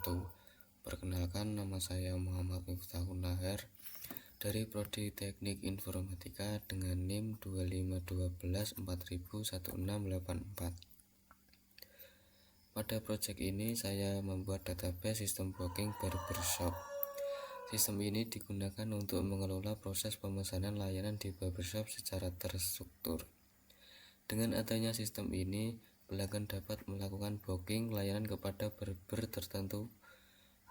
wabarakatuh. Perkenalkan, nama saya Muhammad Miftahul Nahar dari Prodi Teknik Informatika dengan NIM 2512-40001684. Pada proyek ini saya membuat database sistem booking barbershop. Sistem ini digunakan untuk mengelola proses pemesanan layanan di barbershop secara terstruktur. Dengan adanya sistem ini, pelanggan dapat melakukan booking layanan kepada barber tertentu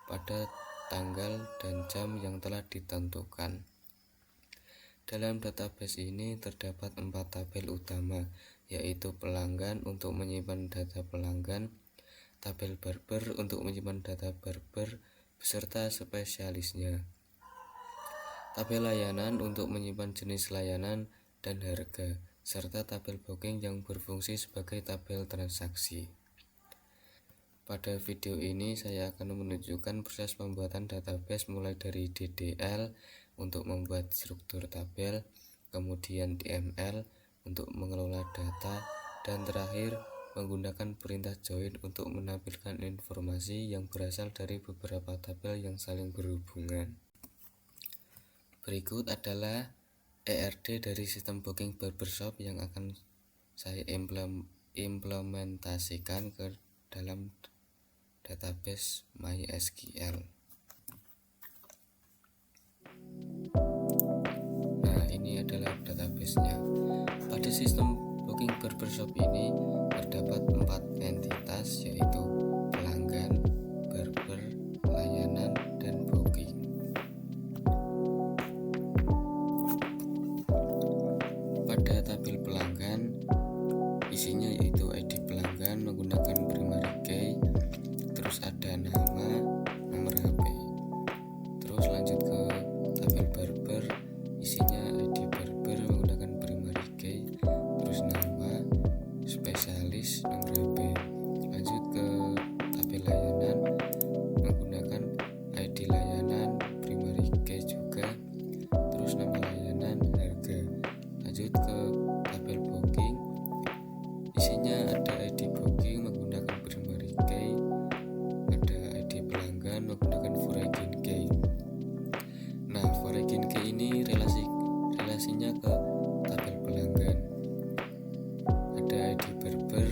pada tanggal dan jam yang telah ditentukan. Dalam database ini terdapat 4 tabel utama, yaitu pelanggan untuk menyimpan data pelanggan, tabel barber untuk menyimpan data barber beserta spesialisnya, tabel layanan untuk menyimpan jenis layanan dan harga, serta tabel booking yang berfungsi sebagai tabel transaksi. Pada video ini saya akan menunjukkan proses pembuatan database mulai dari DDL untuk membuat struktur tabel, kemudian DML untuk mengelola data, dan terakhir menggunakan perintah join untuk menampilkan informasi yang berasal dari beberapa tabel yang saling berhubungan. Berikut adalah ERD dari sistem booking barbershop yang akan saya implementasikan ke dalam database MySQL. Nah, ini adalah database-nya. Pada sistem booking barbershop ini terdapat 4 entitas, yaitu pelanggan, barber, layanan, dan booking. Pada tabel pelanggan, isinya yaitu ID pelanggan menggunakan primary key, terus ada nama, nomor HP. Terus lanjut ke tabel barber, isinya ID barber menggunakan primary key, terus nama, spesialis, nomor HP. Lanjut ke tabel layanan menggunakan ID layanan, primary key juga, terus nama layanan, harga. Lanjut ke tabel booking, isinya ada ID booking menggunakan primary key, ada ID pelanggan menggunakan foreign key. Nah, foreign key ini relasinya ke tabel pelanggan. Ada ID barber,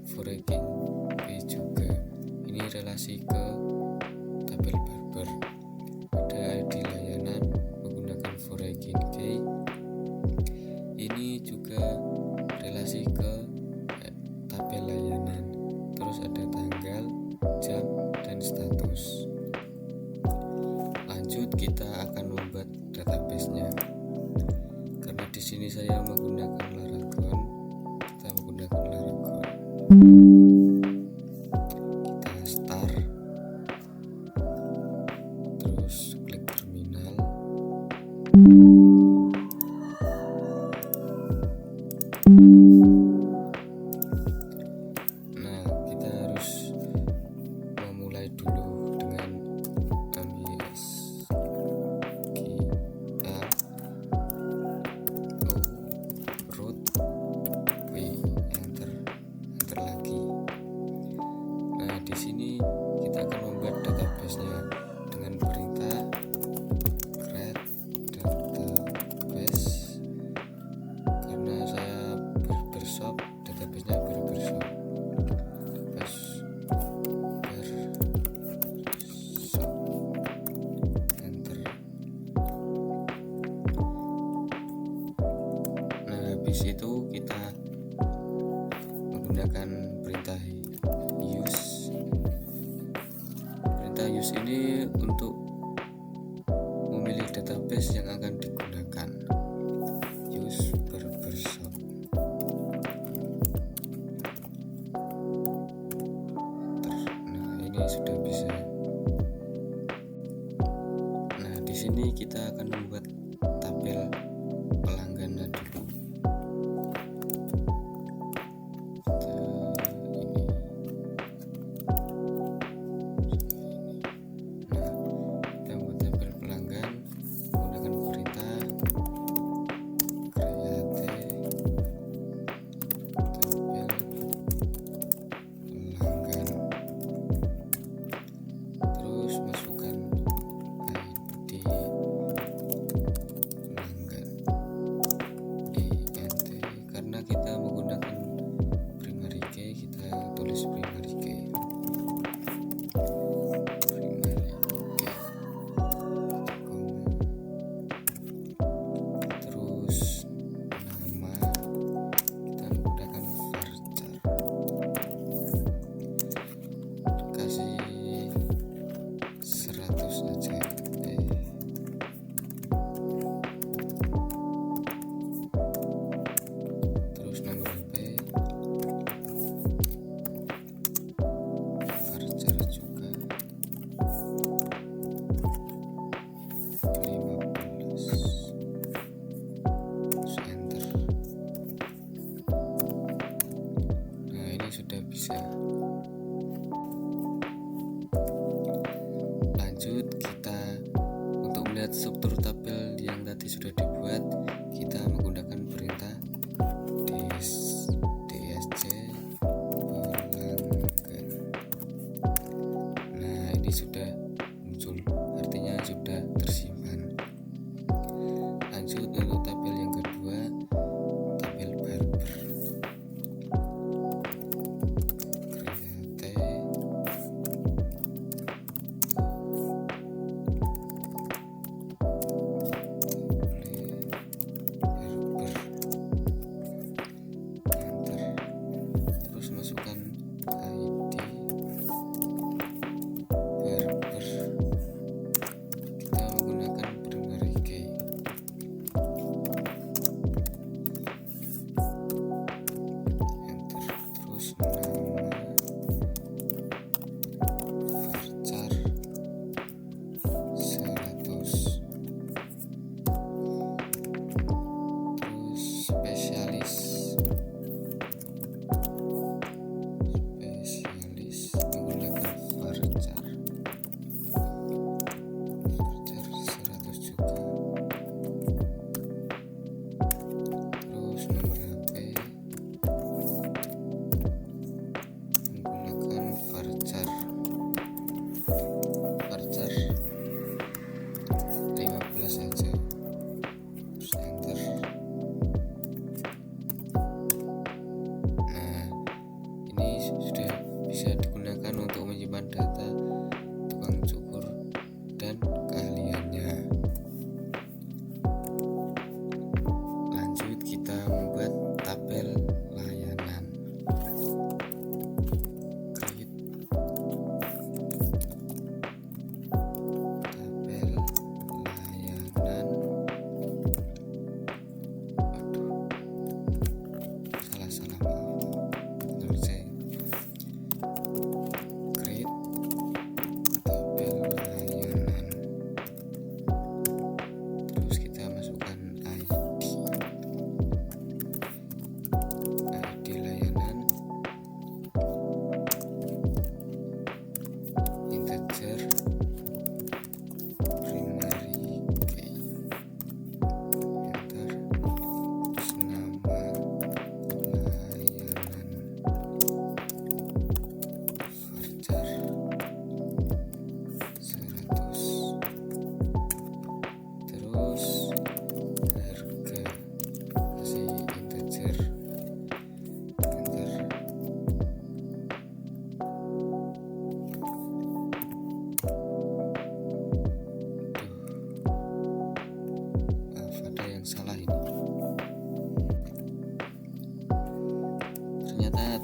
foreign key juga. Ini relasi ke tabel barber. Ada ID layanan menggunakan foreign key. Ini juga relasi ke tabel layanan. Terus ada tanggal, jam, dan status. Lanjut, kita akan membuat database-nya. Karena di sini saya menggunakan Laragon, kita menggunakan Laragon. Kita start, terus klik terminal. Nah, kita harus memulai dulu dengan root w enter lagi. Nah, di sini kita akan membuat database-nya dengan perintah create database. Karena saya barbershop, database-nya barbershop. Enter. Nah, habis itu kita menggunakan perintah use. Perintah use ini untuk memilih database yang akan digunakan. Use barbershop. Nah, ini sudah bisa. Nah, di sini kita akan membuat tabel pelanggannya dulu. Nah, kita membuat tabel pelanggan menggunakan perintah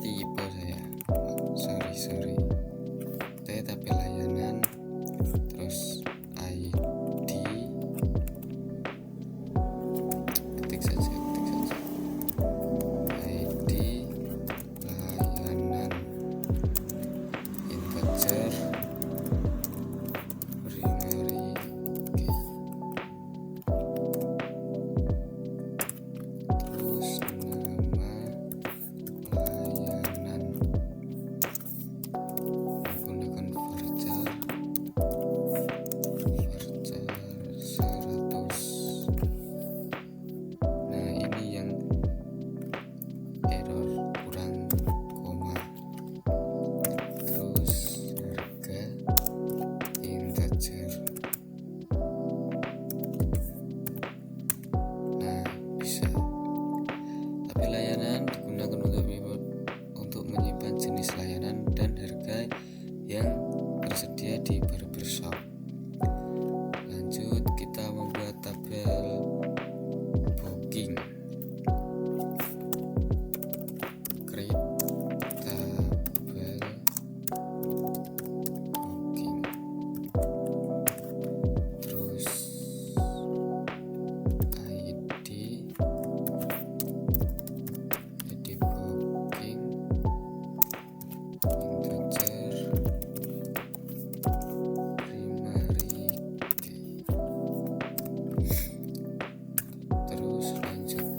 Tipe saya, sorry tapi layanan, terus ID, ketik saja ID layanan integer primary key, terus nama layanan menggunakan varchar 100. Nah, ini yang error kurang koma. Terus harga integer. Nah, bisa. Tapi layanan digunakan untuk menyimpan jenis layanan dan harga yang tersedia di barbershop. Lanjut, kita membuat tabel booking. Create tabel booking. Terus ID booking integer primary key. Terus lanjut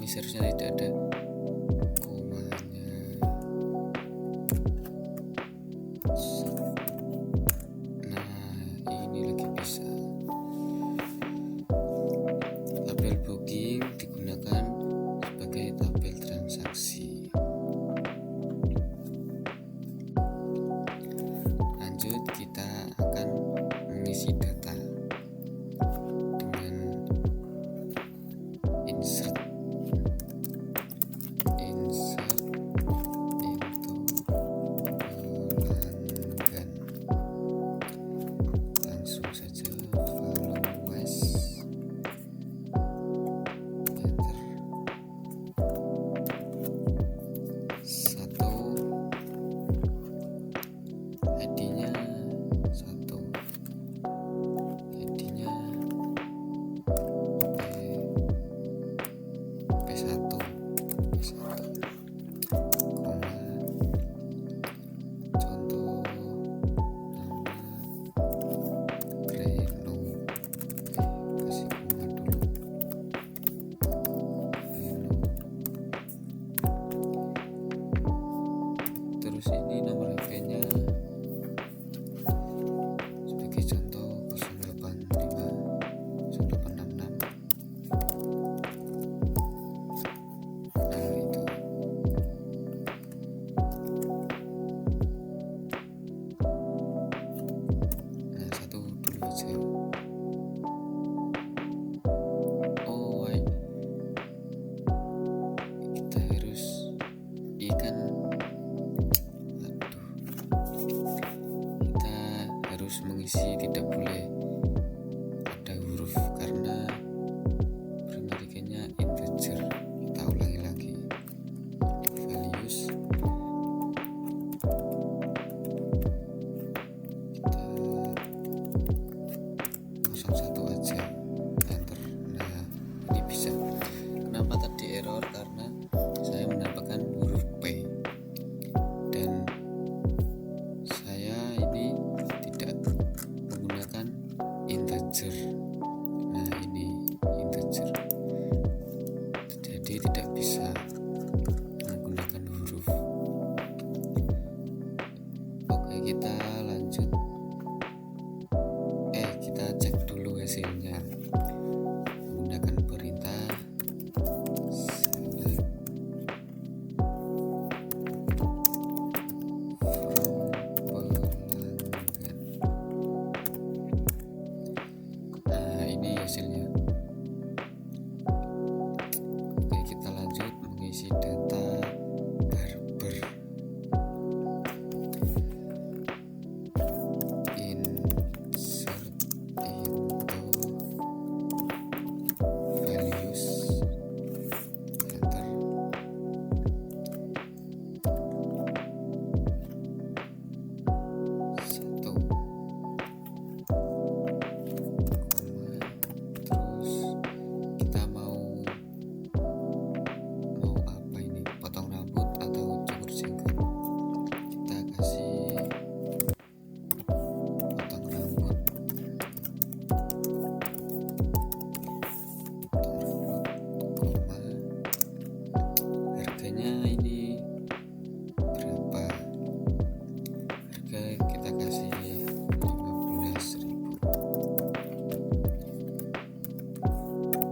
seharusnya tidak ada komanya. Nah, ini lagi bisa. Tabel booking digunakan sebagai tabel transaksi. Lanjut, kita akan mengisi data dengan insert into pelanggan. Langsung saja followers, enter. 1, ID-nya 1, ID-nya P1, koma, contoh nama Reno, kasih koma dulu, Reno. Terus ini nomor HP-nya sebagai contoh 085 0866. Nah, itu. Nah, 1 dulu aja. Oh, kita harus ikan. Kita harus mengisi, tidak boleh ada huruf karena primary-nya integer. Kita ulangi lagi. Values, kita 01 aja, enter. Nah, ini bisa. Kenapa tadi error? Karena saya menambahkan huruf P dan saya ini tidak menggunakan integer. Nah, ini integer, jadi tidak bisa menggunakan huruf. Oke, kita lanjut. Kita cek dulu hasilnya menggunakan perintah select from pelanggan. Nah, ini hasilnya. Oke, kita lanjut mengisi data barber. Insert into values, enter. 1, terus kita mau apa ini, potong rambut atau cukur jenggot. Kita kasih potong rambut, koma, harganya ini berapa? Harga kita kasih 15.000.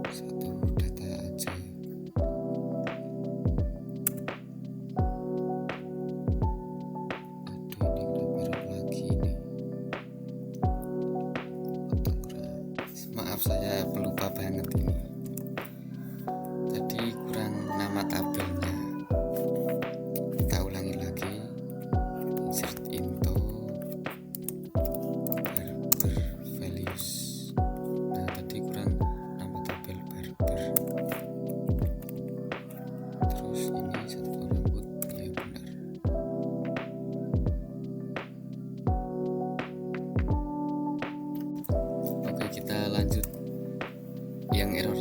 1 data aja. Aduh, ini kenapa error lagi ini? Potong rambut. Maaf, saya pelupa banget ini. Tadi kurang nama tabelnya. Kita ulangi lagi. Insert into barber values. Nah, tadi kurang nama tabel barber. Terus ini 1 rambut, ya benar. Oke, kita lanjut. Yang error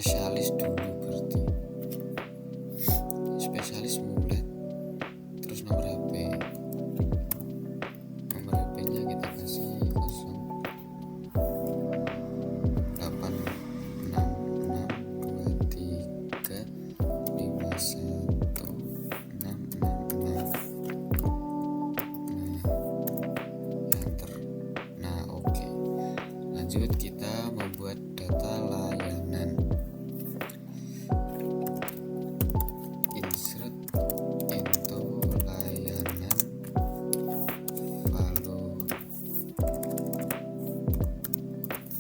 spesialis dulu, berarti spesialis mulet. Terus nomor HP nya kita kasih 0866235166. Nah, oke. Lanjut, kita membuat data layanan. Insert into layanan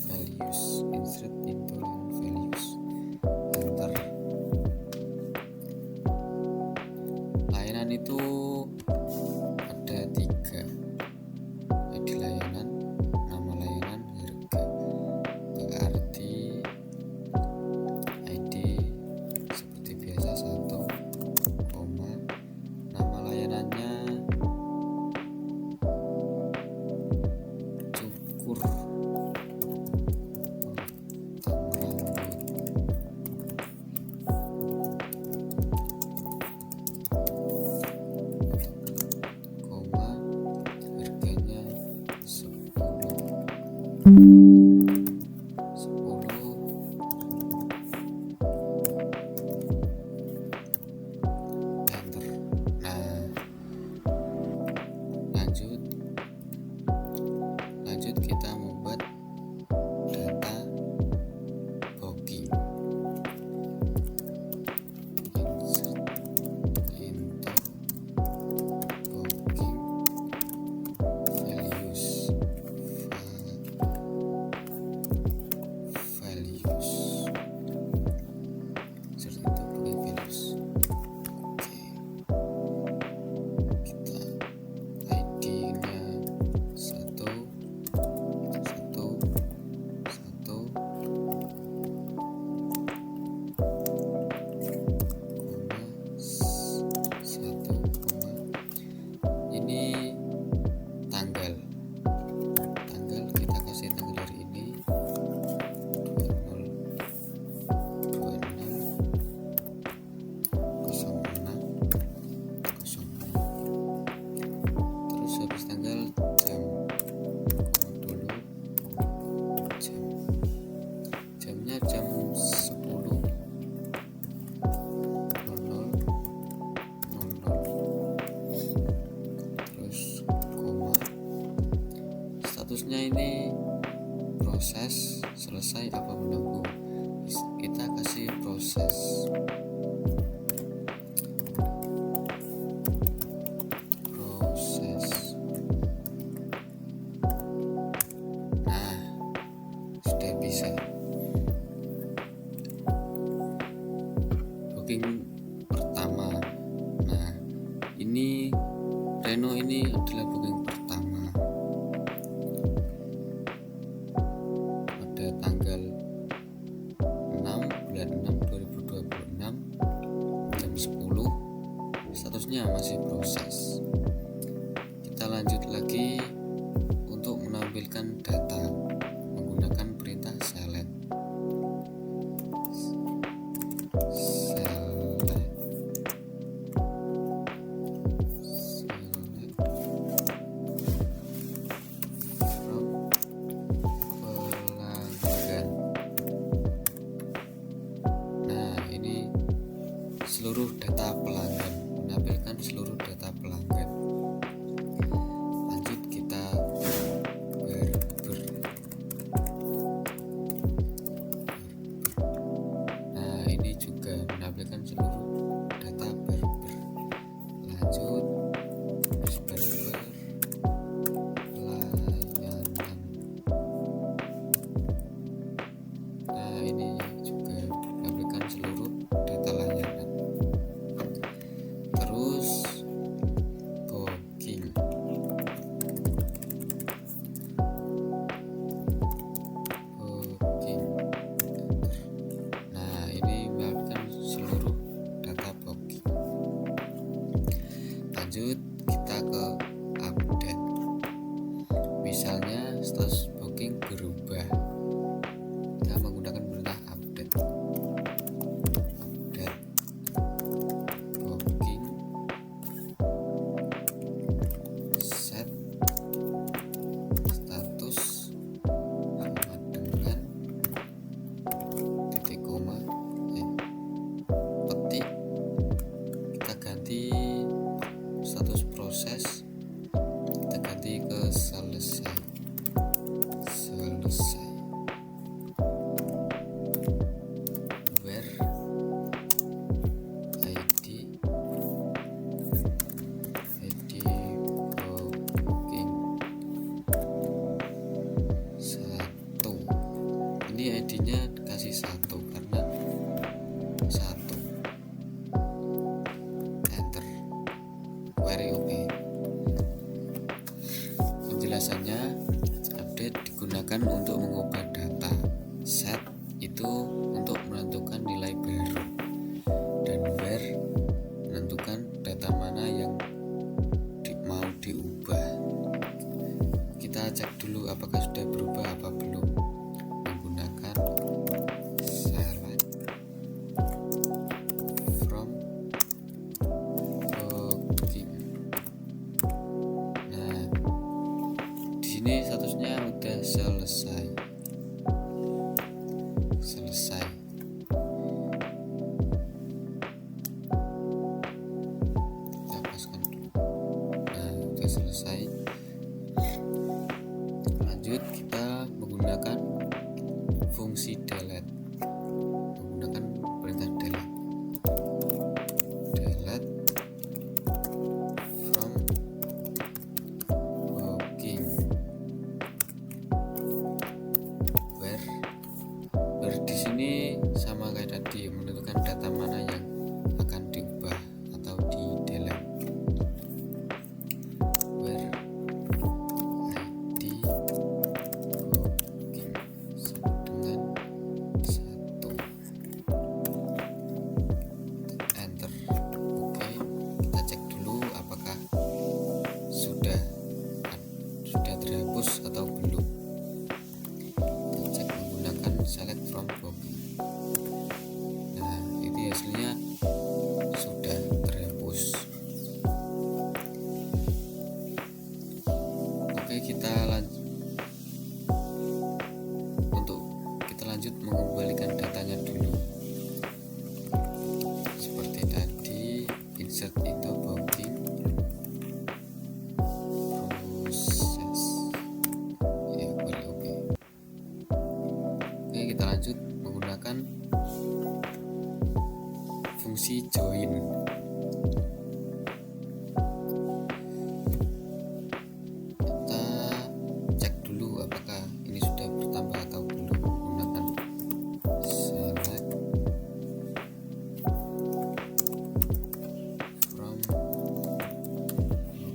values. Insert into layanan values. Enter. Layanan itu ada 3. ID layanan, nama layanan, harga. Berarti ID seperti biasa 1, nama layanannya cukur potong rambut, harganya 10. Enter. Nah, lanjut kita membuat data booking. Insert into booking values. Insert into booking values. Oke. Kita ID-nya 1, 1, 1, ini tanggal kita kasih tanggal hari ini 2026/06. Terus habis tanggal jam dulu, jamnya jam 10.00. Terus koma, statusnya ini proses, selesai apa menunggu. Kita kasih proses. Nah, sudah bisa. Booking pertama. Nah, ini Reno ini adalah booking pertama pada tanggal 6/6/2026 jam 10. Statusnya masih proses. Kita lanjut lagi untuk menampilkan data menggunakan perintah select. Seluruh data pelanggan, menampilkan seluruh data pelanggan. Lanjut kita barber. Nah, ini juga menampilkan seluruh data barber. Lanjut barber layanan. Nah, ini juga menampilkan seluruh data layanan. Terus booking. Nah, ini menampilkan seluruh data booking. Lanjut kita ke update. Misalnya status booking berubah, kita menggunakan perintah update. Caranya, update digunakan untuk mengubah data. Set itu untuk menentukan nilai baru, dan where menentukan data mana yang mau diubah. Kita cek dulu apakah sudah berubah apa belum menggunakan select from booking. Nah, di sini statusnya udah selesai. Kita hapuskan dulu. Nah, udah selesai. Lanjut, kita menggunakan fungsi delete, menggunakan perintah delete from booking. Where di sini sama kayak tadi, menentukan data mana yang akan diubah atau di delete. Where ID booking sama dengan 1. Enter. Oke, kita cek dulu apakah sudah terhapus atau belum. Kita cek menggunakan select from booking. Nah, itu hasilnya sudah terhapus. Oke, kita lanjut mengembalikan datanya dulu. Seperti tadi, insert into booking proses. Ya, boleh. Oke, kita lanjut menggunakan fungsi join. Kita cek dulu apakah ini sudah bertambah atau belum menggunakan select from booking.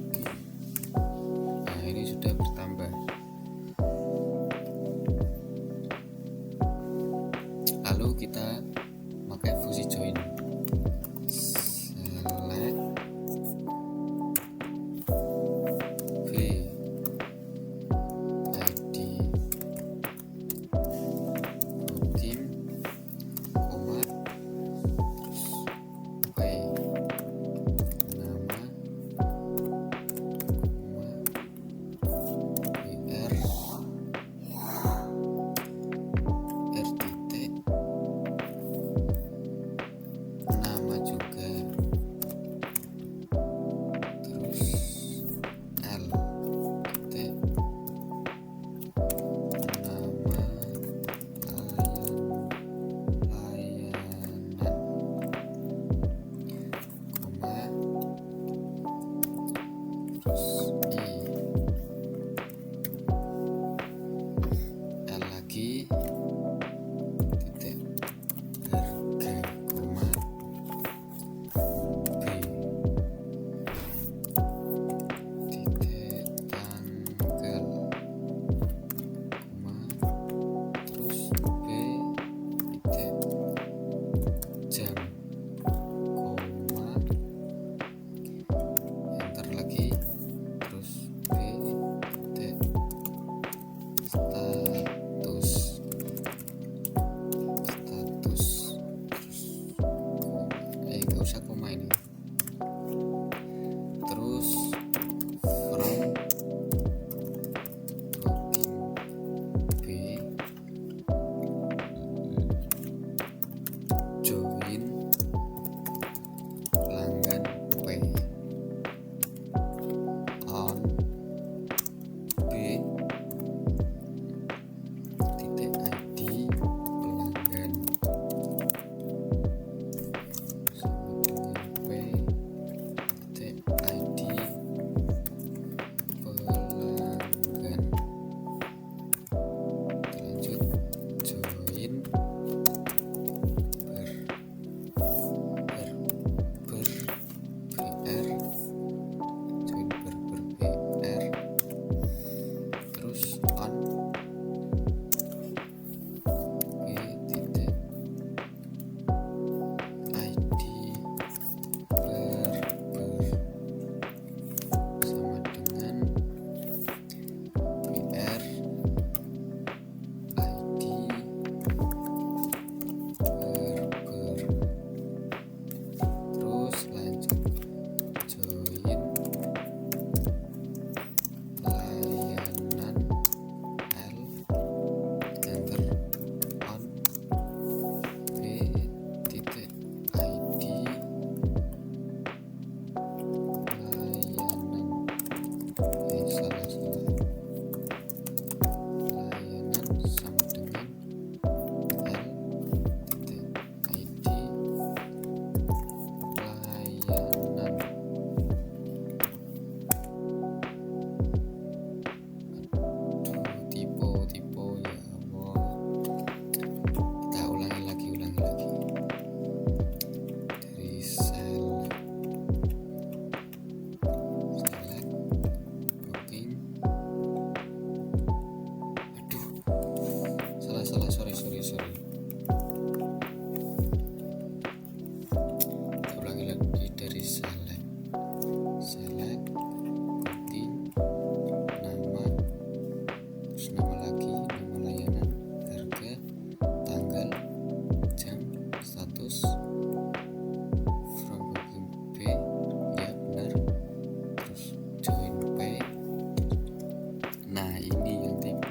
Nah, ini sudah bertambah. Lalu kita pakai fungsi join. sorry. Kita ulangi lagi dari select booking, nama, terus nama lagi, nama layanan, harga, tanggal, jam, status, from booking pay, ya benar, terus join pay. Nah ini yang tipe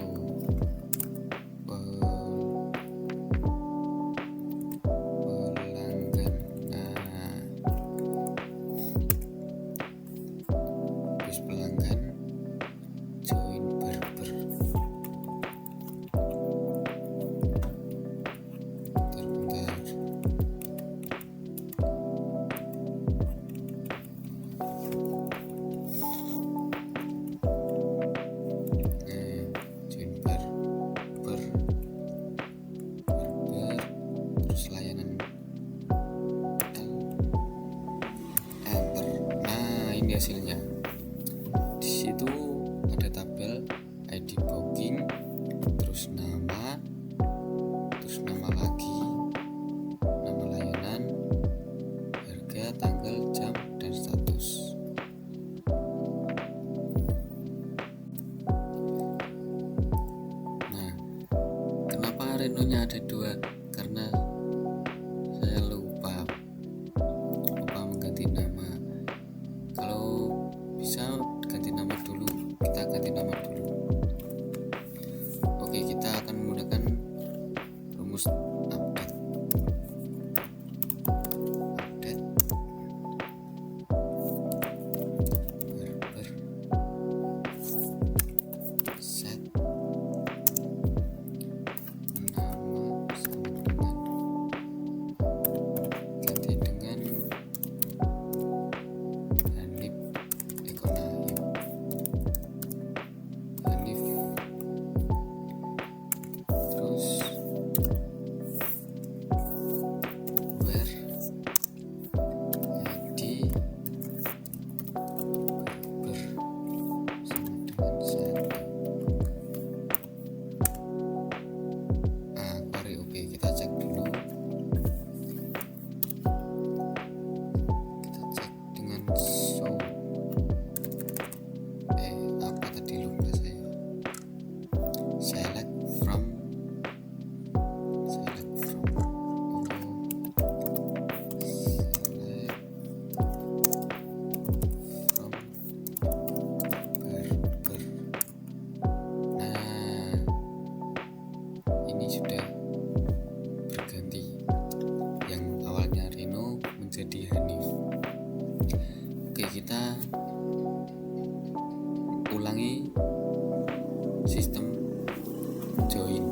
pelanggan. Nah terus pelanggan join barber. Bentar. Join barber, terus layanan enter. Nah ini hasilnya. Di situ ada tabel ID booking, terus nama lagi, nama layanan, harga, tanggal, jam, dan status. Nah, kenapa Reno-nya ada 2? Karena saya lupa mengganti nama. Kalau bisa ganti nama dulu, kita ganti nama dulu. Oke, kita akan menggunakan rumus update barber set nama sama dengan ganti dengan Hanif terus where ID barber sama dengan 1. Query oke, kita cek dulu. Kita cek dengan show. Apa tadi lupa saya. Select from barber. Nah ini sudah berganti, yang awalnya Reno menjadi Hanif. Oke, kita ulangi sistem join.